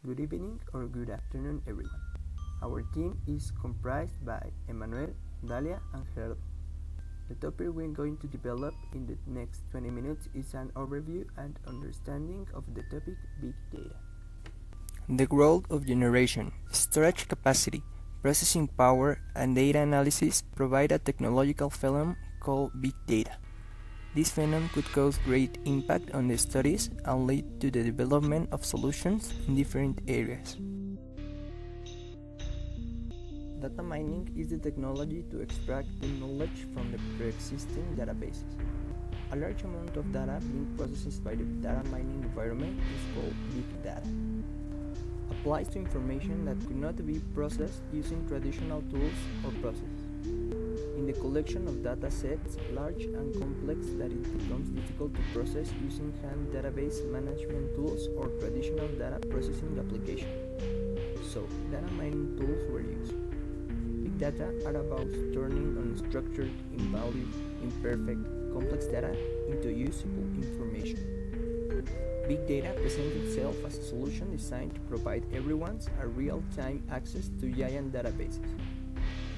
Good evening or good afternoon, everyone. Our team is comprised by Emmanuel, Dalia, and Gerardo. The topic we're going to develop in the next 20 minutes is an overview and understanding of the topic Big Data. The growth of generation, storage capacity, processing power, and data analysis provide a technological phenomenon called Big Data. This phenomenon could cause great impact on the studies and lead to the development of solutions in different areas. Data mining is the technology to extract the knowledge from the pre-existing databases. A large amount of data being processed by the data mining environment is called big data. Applies to information that could not be processed using traditional tools or processes. In the collection of data sets, large and complex, that it becomes difficult to process using hand database management tools or traditional data processing applications. So, data mining tools were used. Big data are about turning unstructured, invalid, imperfect, complex data into usable information. Big data presents itself as a solution designed to provide everyone a real-time access to giant databases.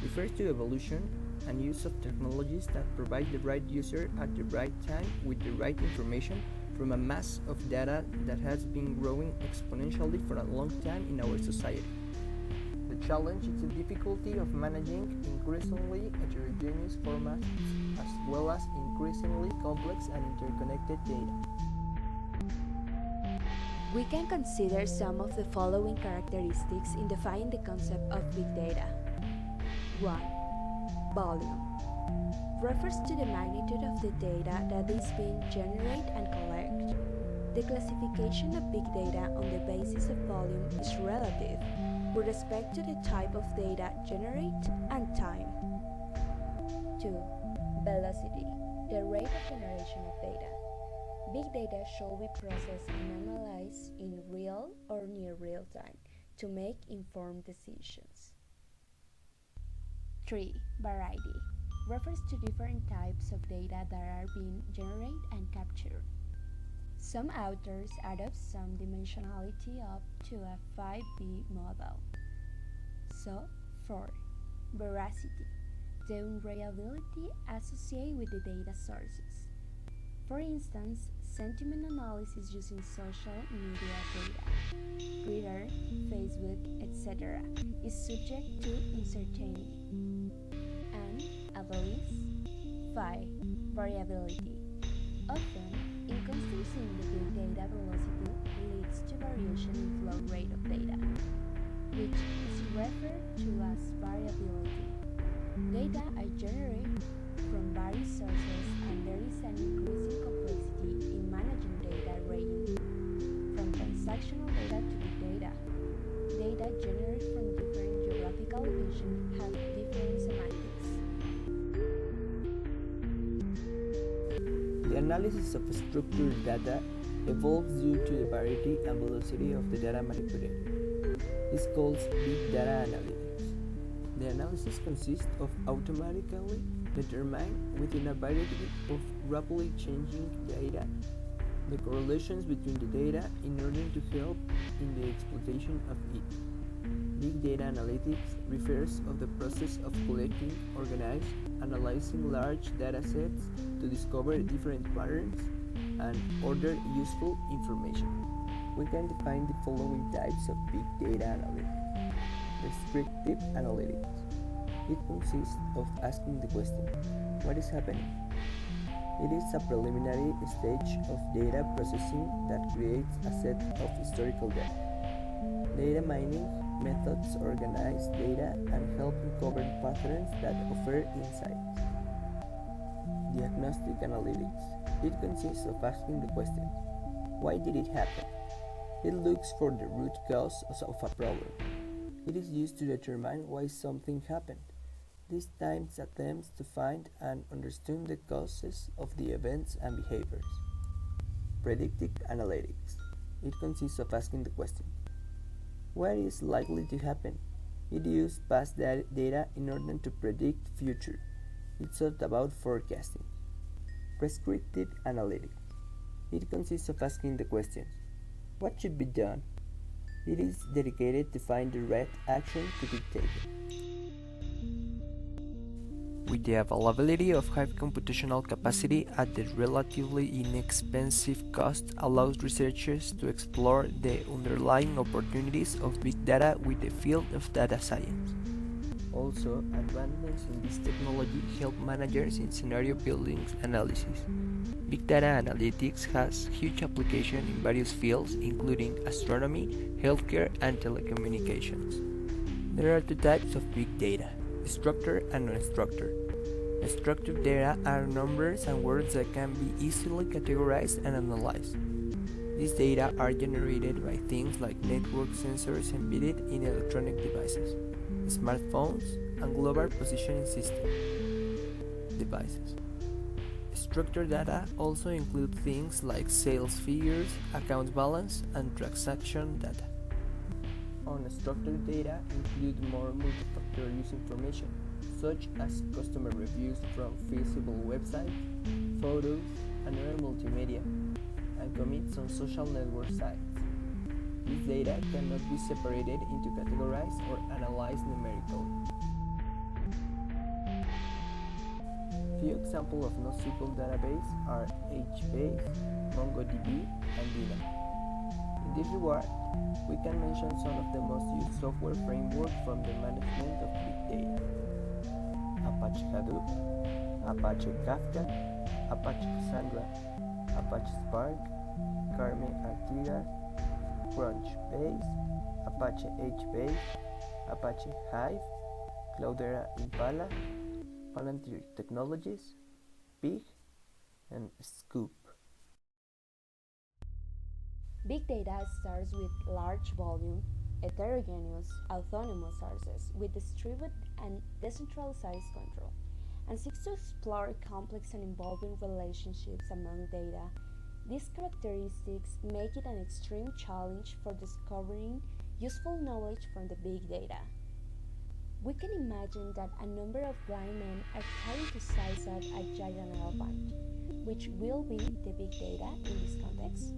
Refers to evolution and use of technologies that provide the right user at the right time with the right information from a mass of data that has been growing exponentially for a long time in our society. The challenge is the difficulty of managing increasingly heterogeneous formats as well as increasingly complex and interconnected data. We can consider some of the following characteristics in defining the concept of big data. 1. Volume. Refers to the magnitude of the data that is being generated and collected. The classification of big data on the basis of volume is relative with respect to the type of data generated and time. 2. Velocity. The rate of generation of data. Big data should be processed and analyzed in real or near real time to make informed decisions. 3. Variety. Refers to different types of data that are being generated and captured. Some authors adopt some dimensionality up to a 5B model. So, 4. Veracity. The unreliability associated with the data sources. For instance, sentiment analysis using social media data, Twitter, Facebook, etc. is subject to uncertainty. And, at least, 5. Variability. Often, inconsistency in the big data velocity leads to variation in flow rate of data, which is referred to as variability. Data are generated from various sources, and there is an increasing complexity in managing data ranging from transactional data to big data. Data generated from different geographical locations have different semantics. The analysis of structured data evolves due to the variety and velocity of the data manipulated. This is called big data analytics. The analysis consists of automatically determine within a variety of rapidly changing data the correlations between the data in order to help in the exploitation of it. Big data analytics refers of the process of collecting, organizing, analyzing large data sets to discover different patterns and order useful information. We can define the following types of big data analytics. Descriptive analytics. It consists of asking the question, what is happening? It is a preliminary stage of data processing that creates a set of historical data. Data mining methods organize data and help uncover patterns that offer insights. Diagnostic analytics. It consists of asking the question, why did it happen? It looks for the root cause of a problem. It is used to determine why something happened. This time attempts to find and understand the causes of the events and behaviors. Predictive analytics. It consists of asking the question, what is likely to happen? It uses past data in order to predict future. It's all about forecasting. Prescriptive analytics. It consists of asking the question, what should be done? It is dedicated to find the right action to be taken. With the availability of high computational capacity at the relatively inexpensive cost allows researchers to explore the underlying opportunities of big data with the field of data science. Also, advancements in this technology help managers in scenario building analysis. Big data analytics has huge application in various fields including astronomy, healthcare, and telecommunications. There are two types of big data: structured and unstructured. Structured data are numbers and words that can be easily categorized and analyzed. These data are generated by things like network sensors embedded in electronic devices, smartphones, and global positioning system devices. Structured data also include things like sales figures, account balance, and transaction data. Unstructured data include more multifactorial information, such as customer reviews from feasible websites, photos, and other multimedia, and commits on social network sites. This data cannot be separated into categorized or analyzed numerically. Few examples of NoSQL database are HBase, MongoDB, and Dynamo. In this regard, we can mention some of the most used software frameworks from the management of big data: Apache Hadoop, Apache Kafka, Apache Cassandra, Apache Spark, Carmen Artigas, Crunchbase, Apache HBase, Apache Hive, Cloudera Impala, Palantir Technologies, Pig, and Scoop. Big data starts with large volume, heterogeneous, autonomous sources with distributed and decentralized control, and seeks to explore complex and involving relationships among data. These characteristics make it an extreme challenge for discovering useful knowledge from the big data. We can imagine that a number of blind men are trying to size up a giant elephant, which will be the big data in this context.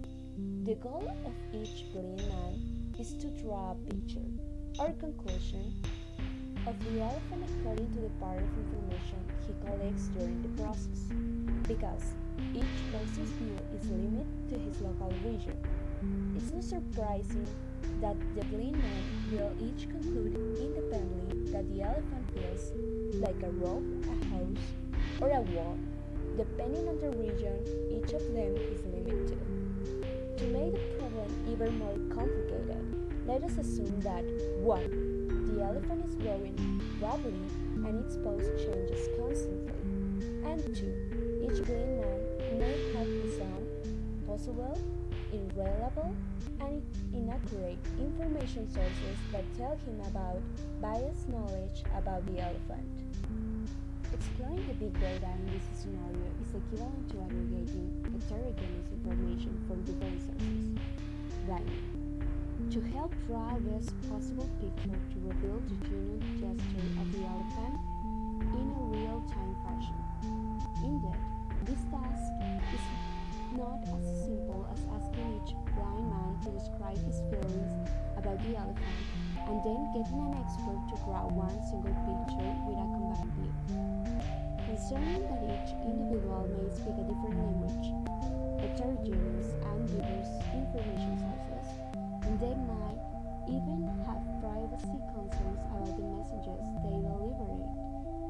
The goal of each blind man is to draw a picture or conclusion of the elephant according to the part of information he collects during the process, because each person's view is limited to his local region. It's not surprising that the blind men will each conclude independently that the elephant feels like a rope, a house, or a wall, depending on the region each of them is limited to. To make the problem even more complicated, let us assume that 1. The elephant is growing rapidly and its pose changes constantly, and 2. Each blind man may have his own possible, irrelevant, and inaccurate information sources that tell him about biased knowledge about the elephant. Exploring the big data in this scenario is equivalent to aggregating heterogeneous information from different sources. Rhyming. To help draw a best possible picture to reveal the genuine gesture of the elephant in a real-time fashion. Indeed, this task is not as simple as asking each blind man to describe his feelings about the elephant and then getting an expert to draw one single picture with a combined view. Concerning that each individual may speak a different language, heterogeneous and diverse information sources, and they might even have privacy concerns about the messages they deliberate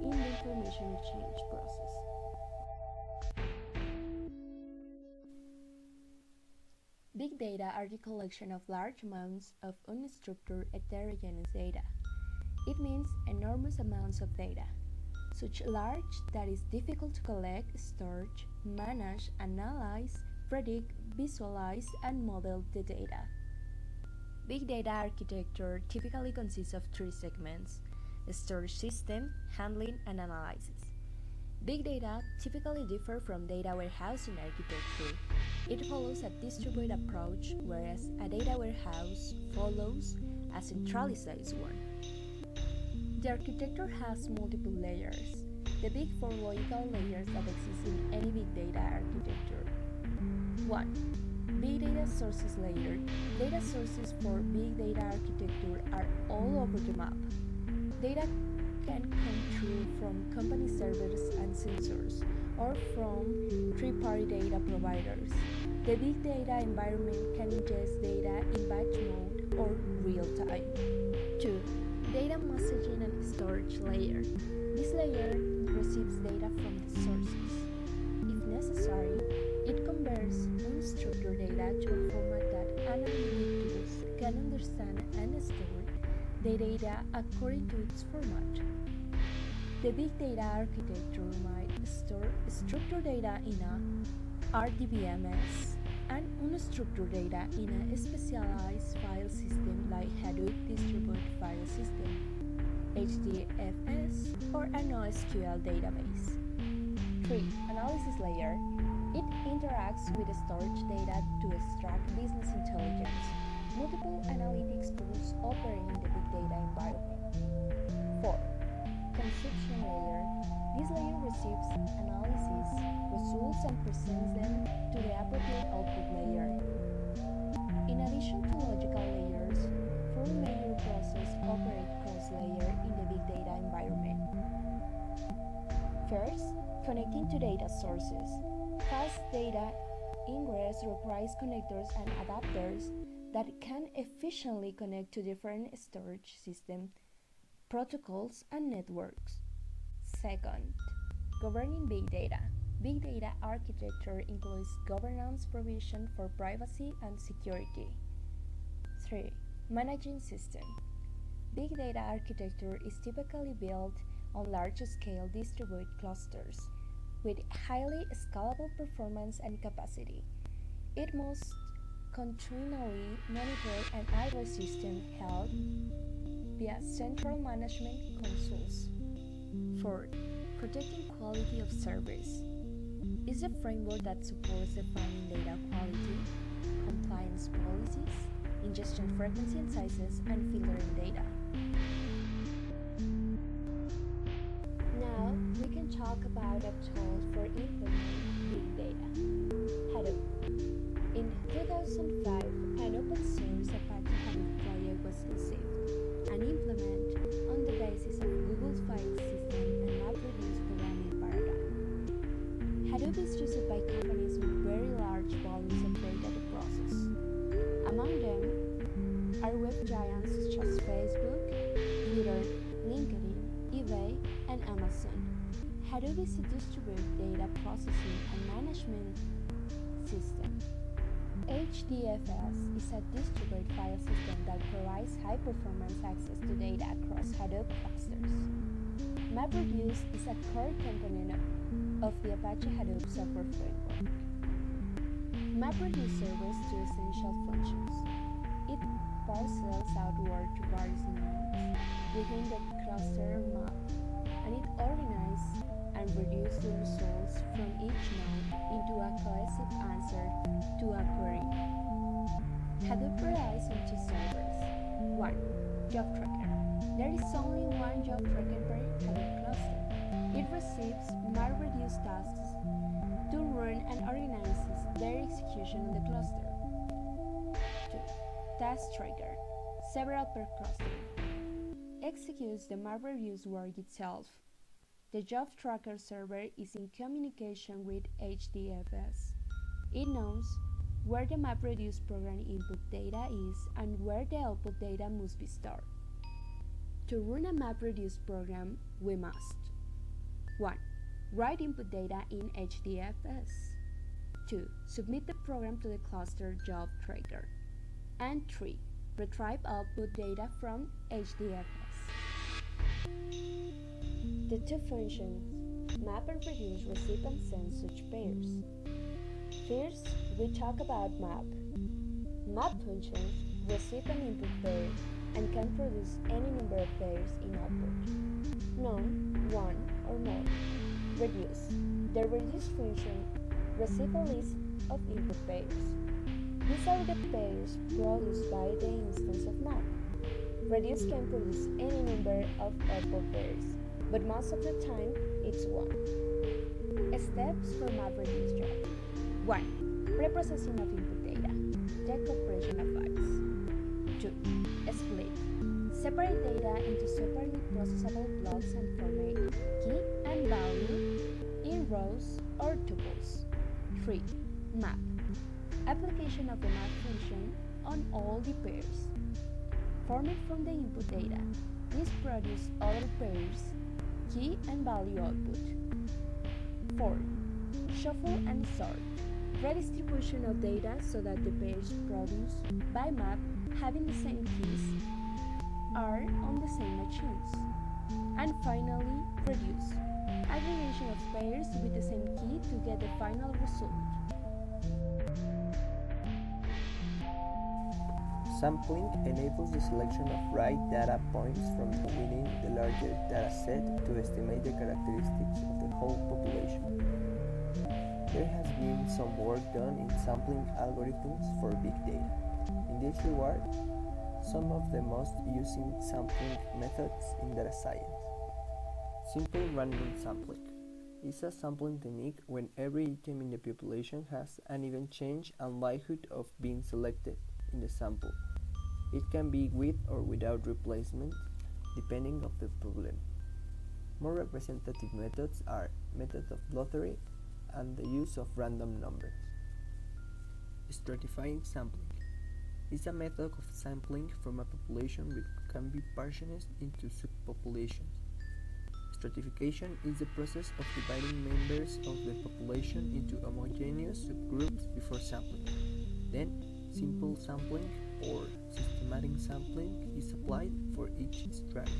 in the information exchange process. Big data are the collection of large amounts of unstructured heterogeneous data. It means enormous amounts of data, such large that it's difficult to collect, store, manage, analyze, predict, visualize, and model the data. Big data architecture typically consists of 3 segments: storage system, handling, and analysis. Big data typically differ from data warehousing architecture. It follows a distributed approach, whereas a data warehouse follows a centralized one. The architecture has multiple layers. The big 4 logical layers that exist in any big data architecture. 1. Big data sources layer. Data sources for big data architecture are all over the map. Data can come through from company servers and sensors or from third-party data providers. The big data environment can ingest data in batch mode or real time. 2. Data messaging and storage layer. This layer receives data from the sources. If necessary, it converts unstructured data to a format that analytic tools can understand and store the data according to its format. The big data architecture might store structured data in a RDBMS and unstructured data in a specialized file system like Hadoop Distributed File System, HDFS, or a NoSQL database. 3. Analysis layer. It interacts with the storage data to extract business intelligence. Multiple analytics tools operate in the big data environment. 4. Consumption layer. This layer receives analysis results and presents them to the appropriate output layer. In addition to logical layers, 4 major processes operate cross-layer in the big data environment. First, connecting to data sources. Fast data ingress requires connectors and adapters that can efficiently connect to different storage systems, protocols, and networks. Second, governing big data. Big data architecture includes governance provision for privacy and security. 3. Managing system. Big data architecture is typically built on large-scale distributed clusters with highly scalable performance and capacity. It must continually monitor an IT system held via central management consoles. 4. Protecting quality of service is a framework that supports defining data quality, compliance policies, ingestion frequency and sizes, and filtering data. Now, we can talk about a tool for implementing big data, Hadoop. In 2005, an open-source Apache Hadoop project was conceived and implemented on the basis of Google's file system and MapReduce programming paradigm. Hadoop is used by companies with very large volumes of data to process. Among them are web giants such as Facebook, Twitter, LinkedIn, eBay, and Amazon. Hadoop is a distributed data processing and management system. HDFS is a distributed file system that provides high-performance access to data across Hadoop clusters. MapReduce is a core component of the Apache Hadoop software framework. MapReduce serves two essential functions. It parcels outward to various nodes within the cluster map, and it organizes and reduces the results from each node into a cohesive answer to a query. Hadoop relies on two servers. 1. Job Tracker. There is only one job tracker per Hadoop cluster. It receives MapReduce tasks to run and organizes their execution on the cluster. 2. Task Tracker. Several per cluster. Executes the MapReduce work itself. The job tracker server is in communication with HDFS. It knows where the MapReduce program input data is and where the output data must be stored. To run a MapReduce program, we must 1. Write input data in HDFS. 2. Submit the program to the cluster job tracker. And 3. Retrieve output data from HDFS. The two functions, map and reduce, receive and send such pairs. First, we talk about map. Map functions receive an input pair and can produce any number of pairs in output. None, one, or more. Reduce. The reduce function receives a list of input pairs. These are the pairs produced by the instance of map. Reduce can produce any number of output pairs, but most of the time it's one. Steps for MapReduce job. 1. Preprocessing of input data. the compression effects. 2. Split. Separate data into separately processable blocks and format key and value in rows or tuples. 3. Map. Application of the map function on all the pairs. Format from the input data. This produces other pairs, key and value output. 4. Shuffle and sort. Redistribution of data so that the pairs produced by map having the same keys are on the same machines. And finally, reduce. Aggregation of pairs with the same key to get the final result. Sampling enables the selection of right data points from within the larger data set to estimate the characteristics of the whole population. There has been some work done in sampling algorithms for big data. In this regard, some of the most used sampling methods in data science. Simple random sampling is a sampling technique when every item in the population has an even change and likelihood of being selected in the sample. It can be with or without replacement, depending on the problem. More representative methods are method of lottery and the use of random numbers. Stratifying sampling is a method of sampling from a population which can be partitioned into subpopulations. Stratification is the process of dividing members of the population into homogeneous subgroups before sampling. Then, simple sampling or systematic sampling is applied for each stratum.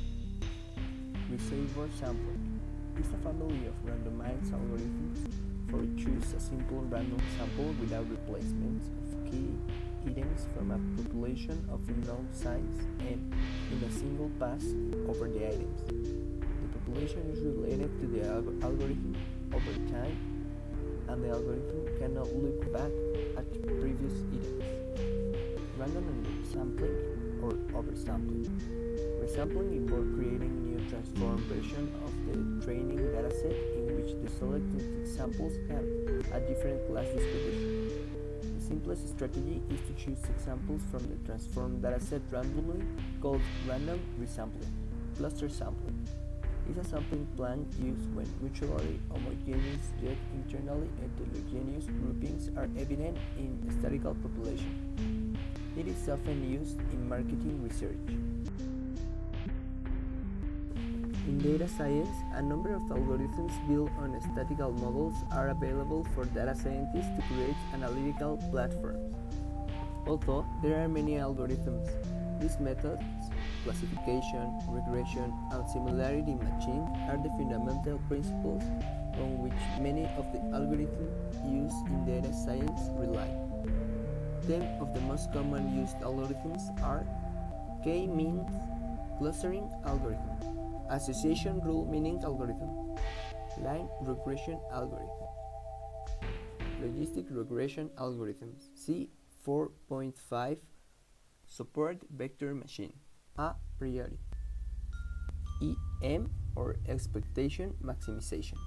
Reservoir sampling is a family of randomized algorithms for choose a simple random sample without replacements of key items from a population of unknown size and in a single pass over the items. The population is related to the algorithm over time, and the algorithm cannot look back at previous items. Random sampling or oversampling. Resampling involves creating a new transformed version of the training dataset in which the selected samples have a different class distribution. The simplest strategy is to choose examples from the transformed dataset randomly, called random resampling. Cluster sampling is a sampling plan used when mutually homogeneous yet internally heterogeneous groupings are evident in a statistical population. It is often used in marketing research. In data science, a number of algorithms built on statistical models are available for data scientists to create analytical platforms. Although there are many algorithms, these methods, classification, regression, and similarity matching, are the fundamental principles on which many of the algorithms used in data science rely. 10 of the most common used algorithms are K-means clustering algorithm, association rule meaning algorithm, line regression algorithm, logistic regression algorithms, C4.5, support vector machine, a priori, EM or expectation maximization,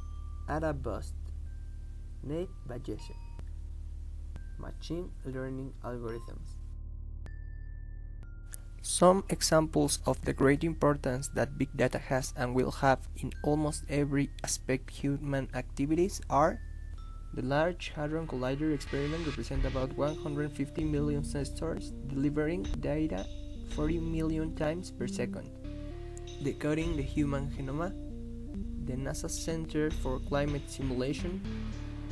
ADA bust, Naive Bayesian, machine learning algorithms. Some examples of the great importance that big data has and will have in almost every aspect of human activities are: the Large Hadron Collider experiment represents about 150 million sensors delivering data 40 million times per second. Decoding the human genome, the NASA Center for Climate Simulation,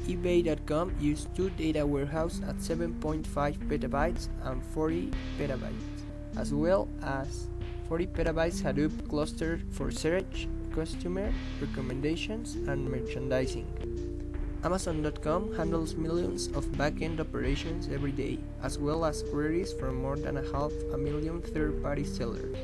eBay.com used two data warehouses at 7.5 petabytes and 40 petabytes, as well as 40 petabytes Hadoop cluster for search, customer recommendations, and merchandising. Amazon.com handles millions of back-end operations every day, as well as queries from more than 500,000 third-party sellers.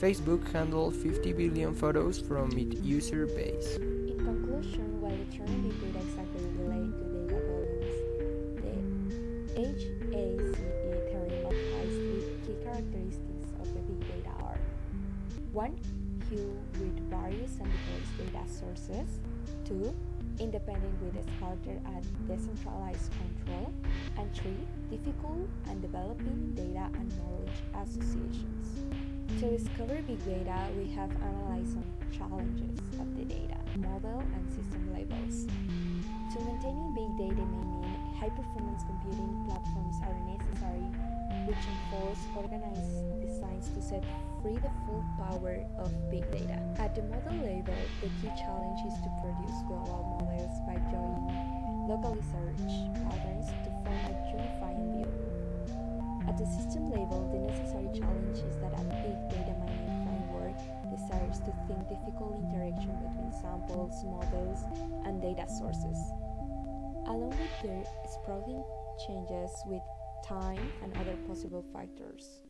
Facebook handles 50 billion photos from its user base. In conclusion, while the term big data exactly relates to data volumes, the HACE theorem applies the key characteristics of the big data are: 1. Queue with various and diverse data sources. 2. independent with a character at decentralized control, and 3. Difficult and developing data and knowledge associations. To discover big data, we have analyzed some challenges of the data, model, and system levels. To maintaining big data meaning, high-performance computing platforms are necessary, which enforce organized designs to set free the full power of big data. At the model level, the key challenge is to produce global models by joining local research patterns to form a unifying view. At the system level, the necessary challenge is that a big data mining framework desires to think difficult interaction between samples, models, and data sources, along with their sprouting changes with time and other possible factors.